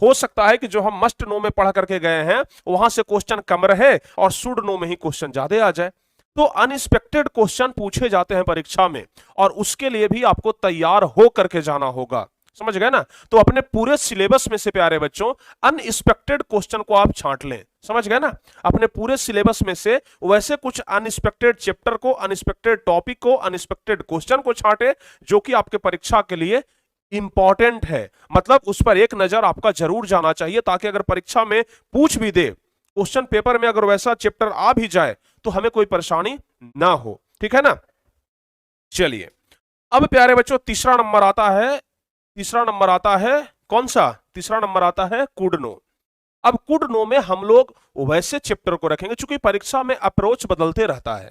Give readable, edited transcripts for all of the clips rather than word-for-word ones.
हो सकता है कि जो हम मस्ट नो में पढ़ करके गए हैं वहां से क्वेश्चन कम रहे और शुड नो में ही क्वेश्चन ज्यादा आ जाए। तो अनएक्सपेक्टेड क्वेश्चन पूछे जाते हैं परीक्षा में, और उसके लिए भी आपको तैयार हो करके जाना होगा। समझ गए ना? तो अपने पूरे सिलेबस में से प्यारे बच्चों अनएक्सपेक्टेड क्वेश्चन को आप छांट लें। समझ गए ना? अपने पूरे सिलेबस में से वैसे कुछ अनएक्सपेक्टेड चैप्टर को, अनएक्सपेक्टेड टॉपिक को, अनएक्सपेक्टेड क्वेश्चन को छांटे जो कि आपके परीक्षा के लिए इंपॉर्टेंट है। मतलब उस पर एक नजर आपका जरूर जाना चाहिए, ताकि अगर परीक्षा में पूछ भी दे, क्वेश्चन पेपर में अगर वैसा चैप्टर आ भी जाए तो हमें कोई परेशानी ना हो। ठीक है ना? चलिए, अब प्यारे बच्चों तीसरा नंबर आता है कौन सा? तीसरा नंबर आता है कुड नो। अब कुड नो में हम लोग वैसे चैप्टर को रखेंगे, चूंकि परीक्षा में अप्रोच बदलते रहता है।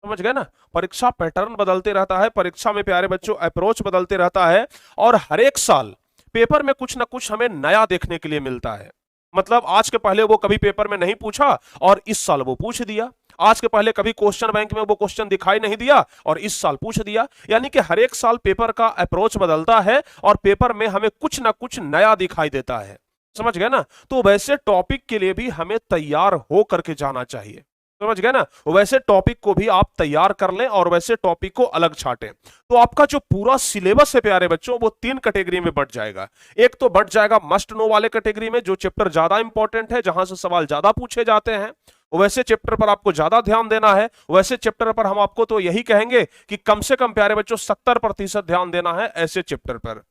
समझ गए ना? परीक्षा पैटर्न बदलते रहता है, परीक्षा में प्यारे बच्चों अप्रोच बदलते रहता है, और हर एक साल पेपर में कुछ ना कुछ हमें नया देखने के लिए मिलता है। मतलब आज के पहले वो कभी पेपर में नहीं पूछा और इस साल वो पूछ दिया। आज के पहले कभी क्वेश्चन बैंक में वो क्वेश्चन दिखाई नहीं दिया और इस साल पूछ दिया। यानी कि हर एक साल पेपर का अप्रोच बदलता है और पेपर में हमें कुछ ना कुछ नया दिखाई देता है। समझ गए ना? तो वैसे टॉपिक के लिए भी हमें तैयार हो करके जाना चाहिए। समझ गए ना? वैसे टॉपिक को भी आप तैयार कर लें और वैसे टॉपिक को अलग छांटें। तो आपका जो पूरा सिलेबस है प्यारे बच्चों वो 3 कैटेगरी में बंट जाएगा। एक तो बंट जाएगा मस्ट नो वाले कैटेगरी में, जो चैप्टर ज्यादा इंपॉर्टेंट है, जहां से सवाल ज्यादा पूछे जाते हैं, वैसे चैप्टर पर आपको ज्यादा ध्यान देना है। वैसे चैप्टर पर हम आपको तो यही कहेंगे कि कम से कम प्यारे बच्चों 70% ध्यान देना है ऐसे चैप्टर पर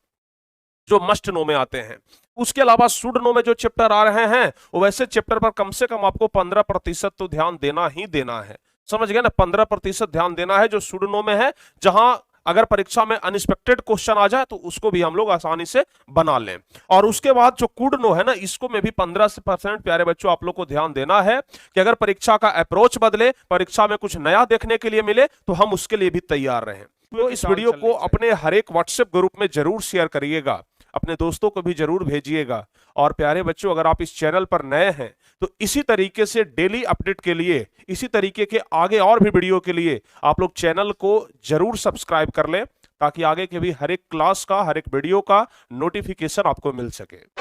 जो मस्ट नो में आते हैं। उसके अलावा शुड नो में जो चैप्टर आ रहे हैं वैसे चैप्टर पर कम से कम आपको 15% तो ध्यान देना ही देना है। समझ गए ना? 15% ध्यान देना है जो शुड नो में है, जहां अगर परीक्षा में अनएक्सपेक्टेड क्वेश्चन आ जाए तो उसको भी हम लोग आसानी से बना लें। और उसके बाद जो कुड नो है ना, इसको में भी 15% प्यारे बच्चों आप लोग को ध्यान देना है कि अगर परीक्षा का अप्रोच बदले, परीक्षा में कुछ नया देखने के लिए मिले, तो हम उसके लिए भी तैयार रहें। तो इस वीडियो को अपने हर एक व्हाट्सएप ग्रुप में जरूर शेयर करिएगा, अपने दोस्तों को भी जरूर भेजिएगा। और प्यारे बच्चों अगर आप इस चैनल पर नए हैं तो इसी तरीके से डेली अपडेट के लिए, इसी तरीके के आगे और भी वीडियो के लिए आप लोग चैनल को जरूर सब्सक्राइब कर लें, ताकि आगे के भी हर एक क्लास का, हर एक वीडियो का नोटिफिकेशन आपको मिल सके।